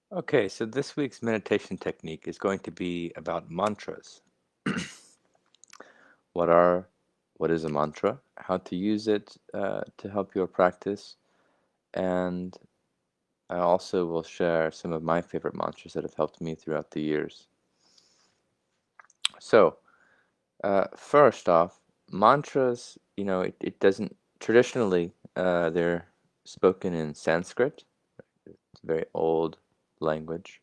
Okay, so this week's meditation technique is going to be about mantras. What are, what is a mantra? How to use it to help your practice, and I also will share some of my favorite mantras that have helped me throughout the years. So, first off, mantras, it doesn't traditionally they're spoken in Sanskrit. It's a very old language,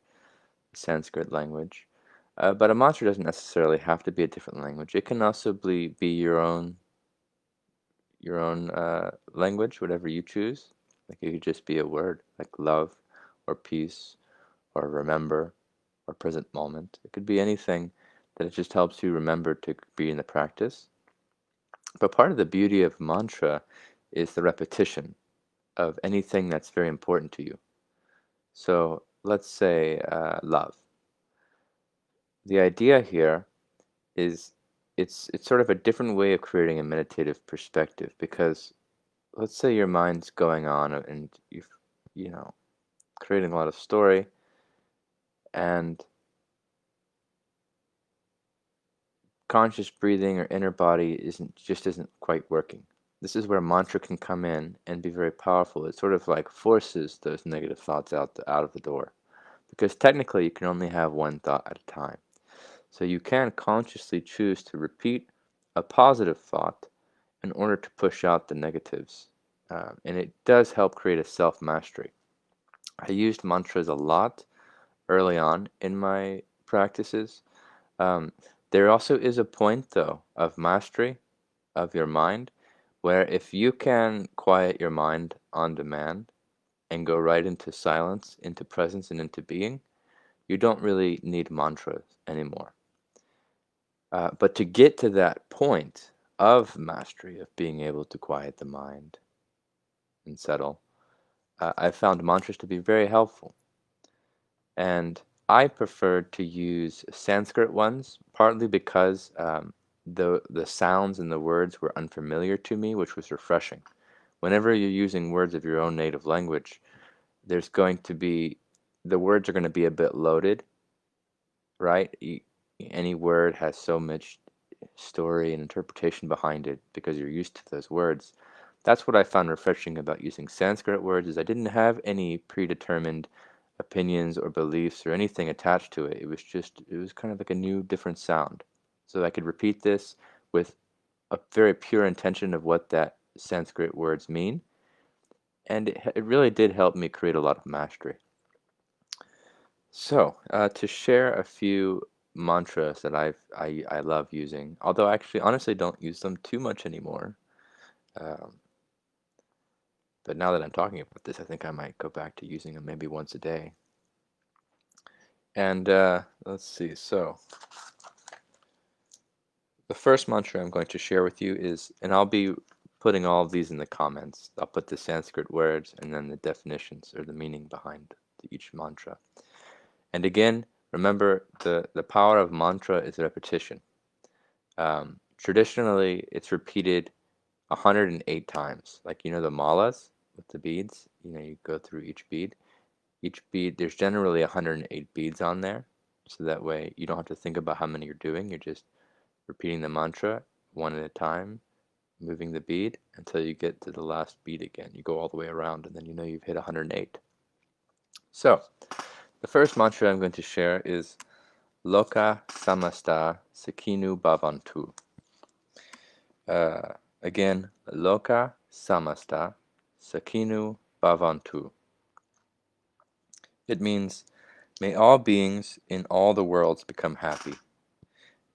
Sanskrit language. But a mantra doesn't necessarily have to be a different language. It can also be your own language, whatever you choose. Like it could just be a word, like love, or peace, or remember, or present moment. It could be anything that it just helps you remember to be in the practice. But part of the beauty of mantra is the repetition of anything that's very important to you. So let's say love. The idea here is it's sort of a different way of creating a meditative perspective, because let's say your mind's going on and you've you know creating a lot of story, and conscious breathing or inner body isn't quite working. This is where mantra can come in and be very powerful. It sort of like forces those negative thoughts out of the door, because technically you can only have one thought at a time. So you can consciously choose to repeat a positive thought in order to push out the negatives. And it does help create a self-mastery. I used mantras a lot early on in my practices. Um, there also is a point, though, of mastery of your mind, where if you can quiet your mind on demand and go right into silence, into presence, and into being, you don't really need mantras anymore. But to get to that point of mastery, of being able to quiet the mind and settle, I found mantras to be very helpful. And I preferred to use Sanskrit ones, partly because the sounds and the words were unfamiliar to me, which was refreshing. Whenever you're using words of your own native language, there's going to be the words are going to be a bit loaded, right? Any word has so much story and interpretation behind it because you're used to those words. That's what I found refreshing about using Sanskrit words, is I didn't have any predetermined opinions or beliefs or anything attached to it. It was kind of like a new different sound. So I could repeat this with a very pure intention of what that Sanskrit words mean, and it really did help me create a lot of mastery. So, to share a few mantras that I love using, although I actually honestly don't use them too much anymore. Um, but now that I'm talking about this, I think I might go back to using them maybe once a day. And let's see. So, the first mantra I'm going to share with you is, and I'll be putting all of these in the comments. I'll put the Sanskrit words and then the definitions or the meaning behind each mantra. And again, remember the power of mantra is repetition. Traditionally, it's repeated 108 times. Like, the malas with the beads, you go through each bead. Each bead, there's generally 108 beads on there. So that way you don't have to think about how many you're doing. You're just repeating the mantra one at a time, moving the bead until you get to the last bead again. You go all the way around, and then you've hit 108. So, the first mantra I'm going to share is Lokah Samastah Sukhino Bhavantu. Again, Lokah Samastah Sukhino Bhavantu. It means, may all beings in all the worlds become happy.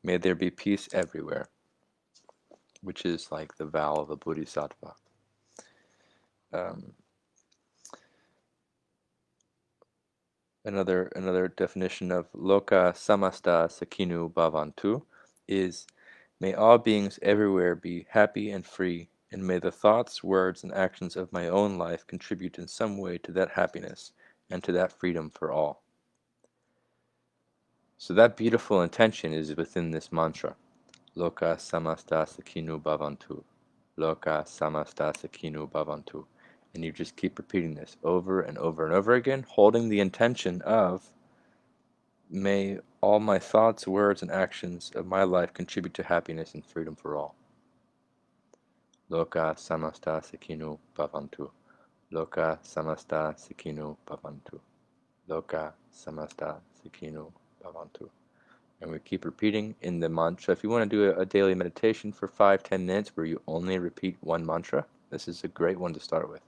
May there be peace everywhere, which is like the vow of a Bodhisattva. Um, another definition of Lokah Samastah Sukhino Bhavantu is, may all beings everywhere be happy and free, and may the thoughts, words, and actions of my own life contribute in some way to that happiness and to that freedom for all. So that beautiful intention is within this mantra. Lokah Samastah Sukhino Bhavantu. Lokah Samastah Sukhino Bhavantu. And you just keep repeating this over and over and over again, holding the intention of, may all my thoughts, words, and actions of my life contribute to happiness and freedom for all. Lokah Samastah Sukhino Bhavantu. Lokah Samastah Sukhino Bhavantu. Lokah Samastah Sukhino Bhavantu. And we keep repeating in the mantra. If you want to do a daily meditation for 5-10 minutes where you only repeat one mantra, this is a great one to start with.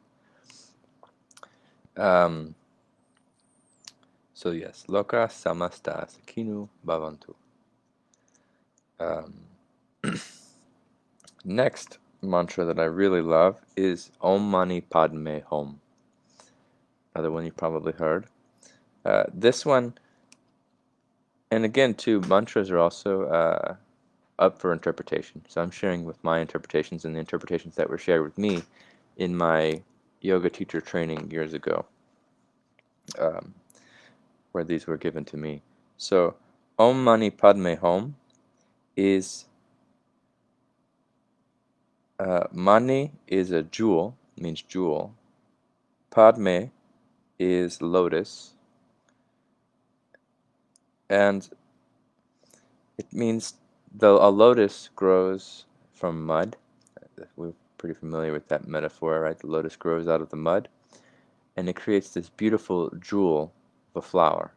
So yes, Lokah Samastah Sukhino Bhavantu. Next mantra that I really love is Om Mani Padme Hum. Another one you probably heard. This one, and again too, mantras are also up for interpretation. So I'm sharing with my interpretations and the interpretations that were shared with me in my yoga teacher training years ago, where these were given to me. So Om Mani Padme Hum is, Mani is a jewel, means jewel. Padme is lotus, and it means though a lotus grows from mud. We're pretty familiar with that metaphor, right? The lotus grows out of the mud, and it creates this beautiful jewel of a flower.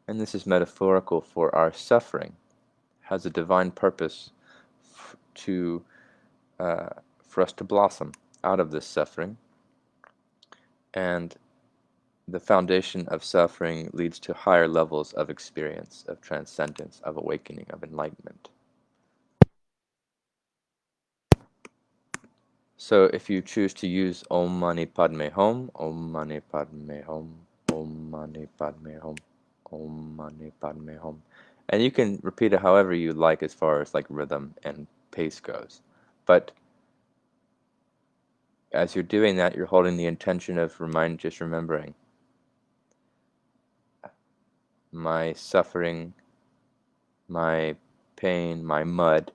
And this is metaphorical for our suffering, has a divine purpose to for us to blossom out of this suffering. And the foundation of suffering leads to higher levels of experience, of transcendence, of awakening, of enlightenment. So if you choose to use Om Mani Padme Hum, Om Mani Padme Hum, Om Mani Padme Hum, Om Mani Padme Hum, and you can repeat it however you like as far as like rhythm and pace goes. But as you're doing that, you're holding the intention of just remembering my suffering, my pain, my mud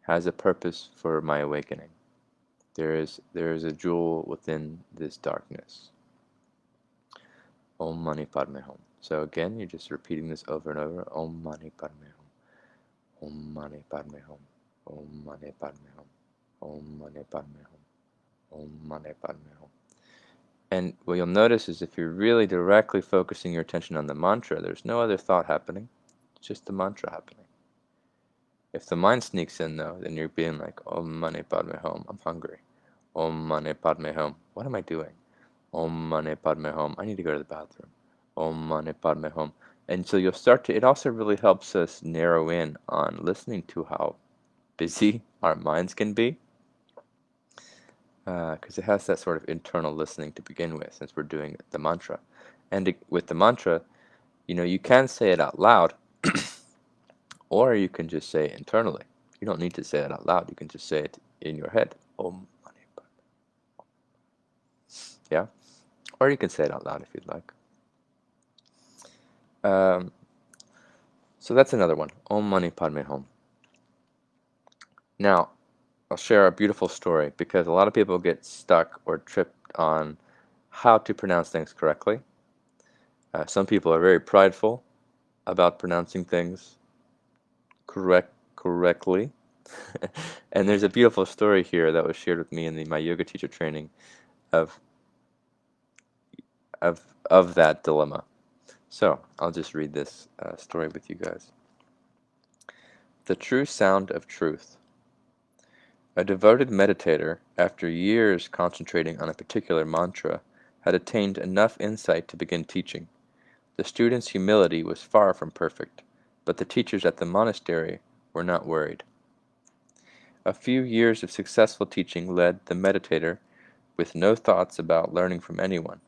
has a purpose for my awakening. There is a jewel within this darkness. Om Mani Padme Hum. So again, you're just repeating this over and over. Om Mani Padme Hum. Om Mani Padme Hum. Om Mani Padme Hum. Om Mani Padme Hum. Om Mani Padme Hum. And what you'll notice is if you're really directly focusing your attention on the mantra, there's no other thought happening. It's just the mantra happening. If the mind sneaks in, though, then you're being like, Om Mani Padme Hum, I'm hungry. Om Mani Padme Hum, what am I doing? Om Mani Padme Hum, I need to go to the bathroom. Om Mani Padme Hum. And so you'll start to, it also really helps us narrow in on listening to how busy our minds can be. Because it has that sort of internal listening to begin with, since we're doing the mantra. And with the mantra, you can say it out loud, or you can just say it internally. You don't need to say it out loud. You can just say it in your head. Om Mani Padme. Yeah? Or you can say it out loud if you'd like. So that's another one. Om Mani Padme Hum. Now, I'll share a beautiful story because a lot of people get stuck or tripped on how to pronounce things correctly. Some people are very prideful about pronouncing things correctly. And there's a beautiful story here that was shared with me in my yoga teacher training of that dilemma. So I'll just read this story with you guys. The true sound of truth. A devoted meditator, after years concentrating on a particular mantra, had attained enough insight to begin teaching. The student's humility was far from perfect, but the teachers at the monastery were not worried. A few years of successful teaching led the meditator with no thoughts about learning from anyone.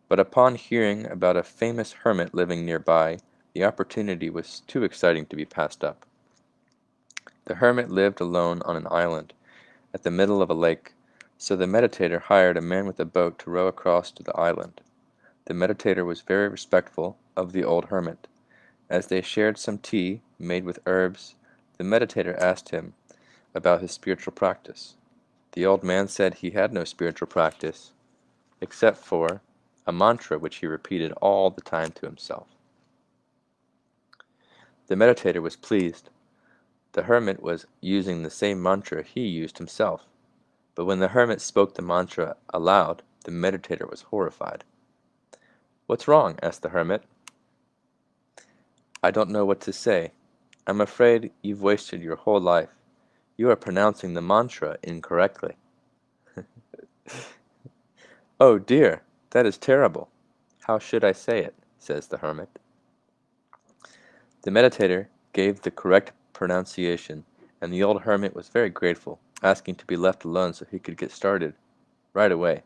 But upon hearing about a famous hermit living nearby, the opportunity was too exciting to be passed up. The hermit lived alone on an island at the middle of a lake, so the meditator hired a man with a boat to row across to the island. The meditator was very respectful of the old hermit. As they shared some tea made with herbs, the meditator asked him about his spiritual practice. The old man said he had no spiritual practice, except for a mantra which he repeated all the time to himself. The meditator was pleased. The hermit was using the same mantra he used himself, but when the hermit spoke the mantra aloud, the meditator was horrified. "What's wrong?" asked the hermit. "I don't know what to say. I'm afraid you've wasted your whole life. You are pronouncing the mantra incorrectly." "Oh dear, that is terrible. How should I say it?" says the hermit. The meditator gave the correct pronunciation, and the old hermit was very grateful, asking to be left alone so he could get started right away.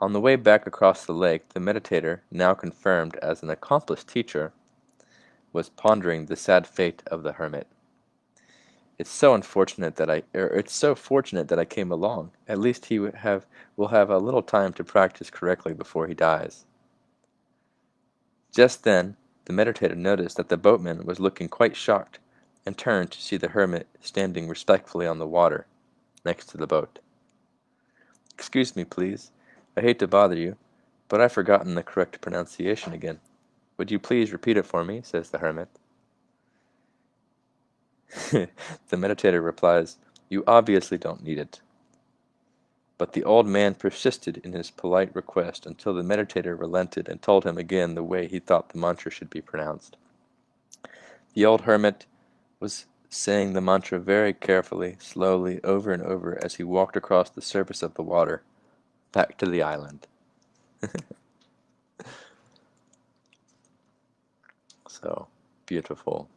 On the way back across the lake, the meditator, now confirmed as an accomplished teacher, was pondering the sad fate of the hermit. It's so fortunate that I came along. At least he will have a little time to practice correctly before he dies. Just then, the meditator noticed that the boatman was looking quite shocked, and turned to see the hermit standing respectfully on the water, next to the boat. "Excuse me, please. I hate to bother you, but I've forgotten the correct pronunciation again. Would you please repeat it for me?" says the hermit. The meditator replies, "You obviously don't need it." But the old man persisted in his polite request until the meditator relented and told him again the way he thought the mantra should be pronounced. The old hermit was saying the mantra very carefully, slowly, over and over as he walked across the surface of the water, back to the island. So, beautiful.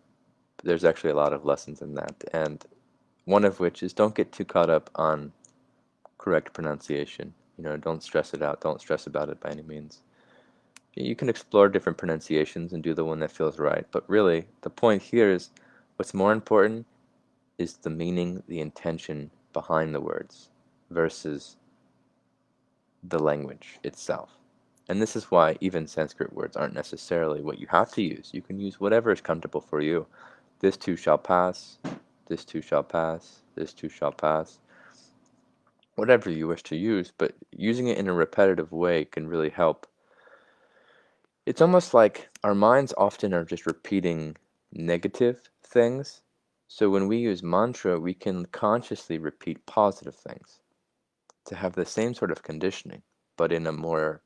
There's actually a lot of lessons in that, and one of which is don't get too caught up on correct pronunciation. Don't stress it out. Don't stress about it by any means. You can explore different pronunciations and do the one that feels right, but really, the point here is what's more important is the meaning, the intention behind the words versus the language itself. And this is why even Sanskrit words aren't necessarily what you have to use. You can use whatever is comfortable for you. This too shall pass, this too shall pass, this too shall pass. Whatever you wish to use, but using it in a repetitive way can really help. It's almost like our minds often are just repeating negative things. So when we use mantra, we can consciously repeat positive things to have the same sort of conditioning, but in a more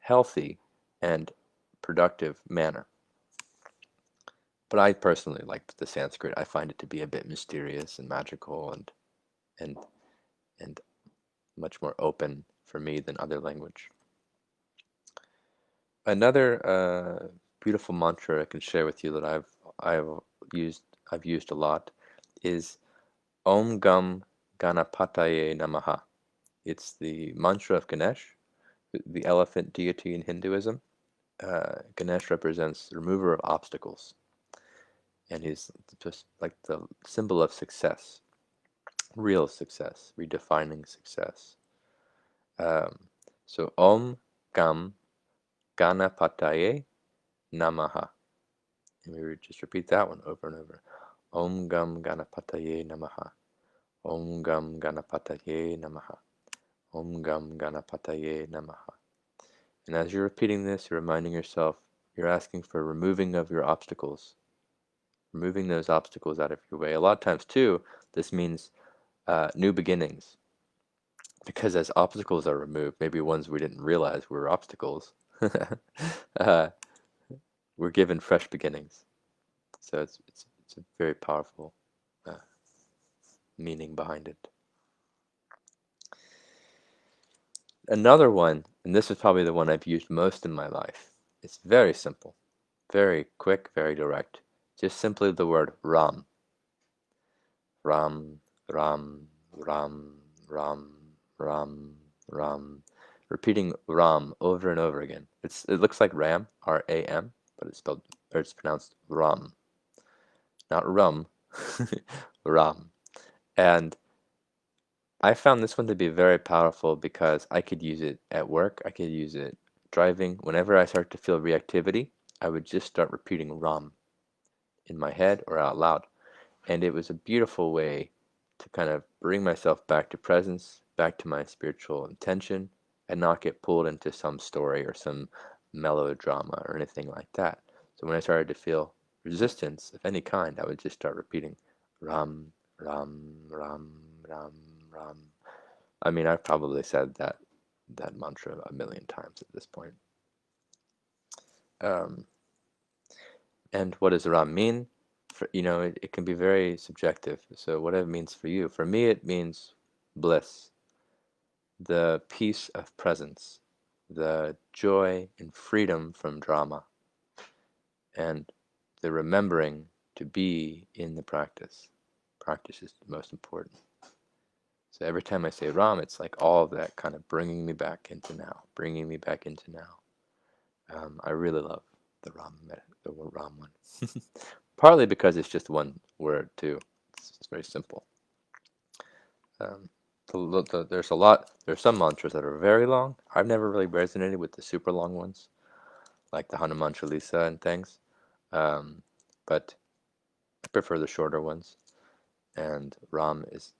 healthy and productive manner. But I personally like the Sanskrit. I find it to be a bit mysterious and magical and and much more open for me than other language. Another beautiful mantra I can share with you that I've used I've used a lot is Om Gam Ganapataye Namaha. It's the mantra of Ganesh, the elephant deity in Hinduism. Ganesh represents the remover of obstacles, and he's just like the symbol of success, real success, redefining success. Um, so Om Gam Ganapataye Namaha. And we would just repeat that one over and over. Om Gam Ganapataye Namaha. Om Gam Ganapataye Namaha. Om Gam Ganapataye Namaha. And as you're repeating this, you're reminding yourself, you're asking for removing of your obstacles, removing those obstacles out of your way. A lot of times, too, this means new beginnings. Because as obstacles are removed, maybe ones we didn't realize were obstacles, uh, we're given fresh beginnings. So it's a very powerful uh, meaning behind it. Another one, and this is probably the one I've used most in my life. It's very simple, very quick, very direct. Just simply the word Ram. Ram, Ram, Ram, Ram, Ram, Ram. Repeating Ram over and over again. It looks like Ram, R-A-M, but it's pronounced Ram. Not rum, Ram. And I found this one to be very powerful because I could use it at work, I could use it driving. Whenever I start to feel reactivity, I would just start repeating Ram in my head or out loud. And it was a beautiful way to kind of bring myself back to presence, back to my spiritual intention, and not get pulled into some story or some melodrama or anything like that. So when I started to feel resistance of any kind, I would just start repeating Ram, Ram, Ram, Ram, Ram. I mean, I've probably said that mantra a million times at this point. Um, and what does Ram mean? It can be very subjective. So what it means for you, for me, it means bliss, the peace of presence, the joy and freedom from drama, and the remembering to be in the practice. Practice is the most important. So every time I say Ram, it's like all of that kind of bringing me back into now, bringing me back into now. I really love the Ram one. Partly because it's just one word too. It's very simple. Um, there's some mantras that are very long. I've never really resonated with the super long ones, like the Hanuman Chalisa and things. Um, but I prefer the shorter ones, and Ram is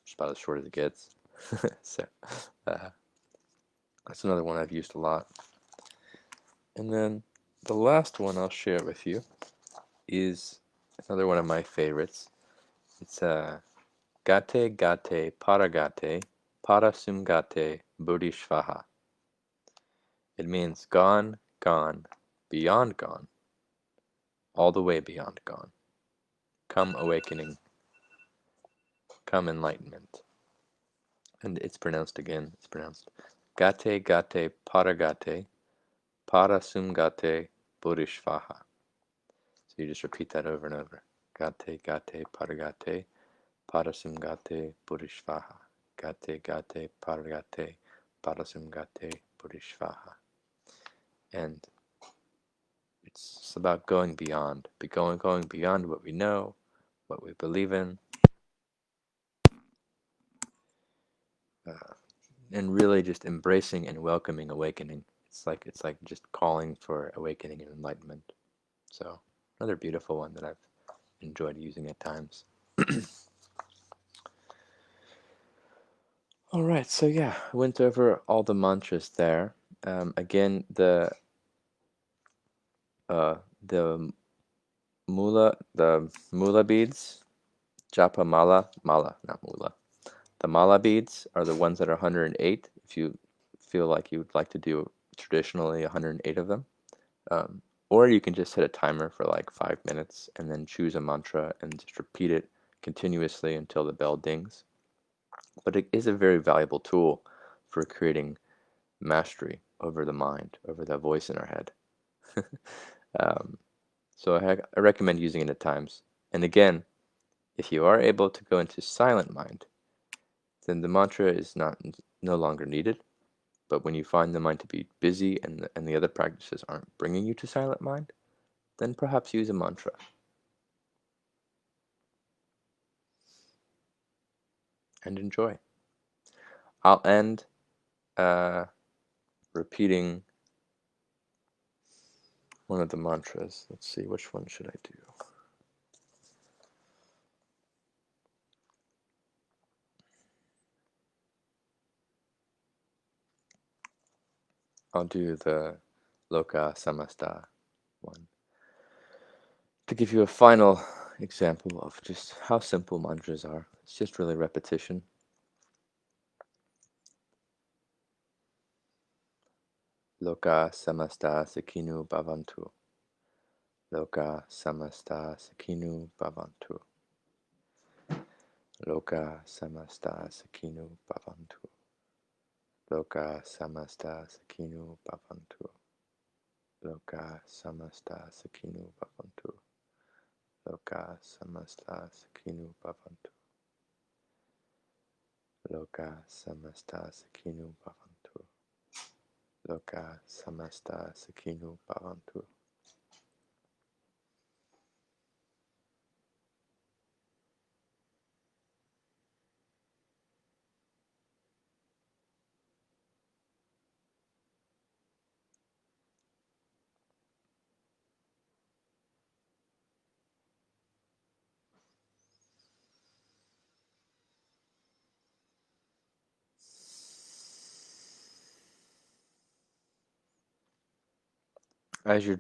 just about as short as it gets. So uh, that's another one I've used a lot. And then the last one I'll share with you is another one of my favorites. It's Gate Gate Paragate Parasamgate Bodhisvaha. It means gone, gone, beyond gone, all the way beyond gone. Come awakening, come enlightenment. And it's pronounced again. It's pronounced Gate Gate Paragate Parasamgate Bodhisvaha. So you just repeat that over and over. Gate Gate Paragate Parasamgate Bodhisvaha. Gate Gate Paragate Parasamgate Bodhisvaha. And it's about going beyond, going beyond what we know, what we believe in, uh, and really just embracing and welcoming awakening. It's like just calling for awakening and enlightenment. So another beautiful one that I've enjoyed using at times. All right, so yeah, I went over all the mantras there. Again, uh, the the mula beads, japa mala, not mula. The mala beads are the ones that are 108. If you feel like you would like to do traditionally 108 of them, um, or you can just set a timer for like 5 minutes and then choose a mantra and just repeat it continuously until the bell dings. But it is a very valuable tool for creating mastery over the mind, over the voice in our head. um, so I recommend using it at times. And again, if you are able to go into silent mind, then the mantra is no longer needed. But when you find the mind to be busy and the other practices aren't bringing you to silent mind, then perhaps use a mantra. And enjoy. I'll end uh, repeating one of the mantras. Let's see, which one should I do? I'll do the Lokah Samastah one to give you a final example of just how simple mantras are. It's just really repetition. Lokah Samastah Sukhino Bhavantu. Lokah Samastah Sukhino Bhavantu. Lokah Samastah Sukhino Bhavantu. Lokah Samastah Sukhino Bhavantu. Lokah Samastah Sukhino Bhavantu. Lokah Samastah Sukhino Bhavantu. Lokah Samastah Sukhino Bhavantu. Lokah Samastah Sukhino Bhavantu. As you're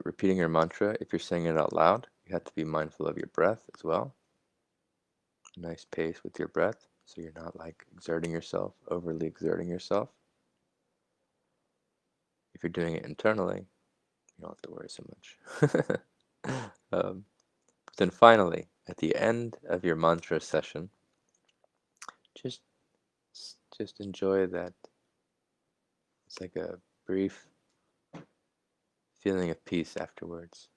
repeating your mantra, if you're saying it out loud, you have to be mindful of your breath as well. Nice pace with your breath, so you're not like exerting yourself, overly exerting yourself. If you're doing it internally, you don't have to worry so much. But then finally, at the end of your mantra session, just just enjoy that. It's like a brief feeling of peace afterwards,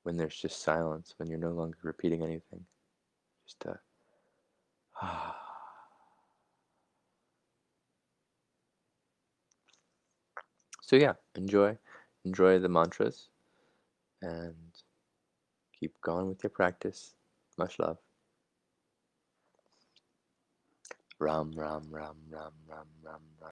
when there's just silence, when you're no longer repeating anything. Just so yeah, enjoy the mantras, and keep going with your practice. Much love. Ram, ram, ram, ram, ram, ram, ram.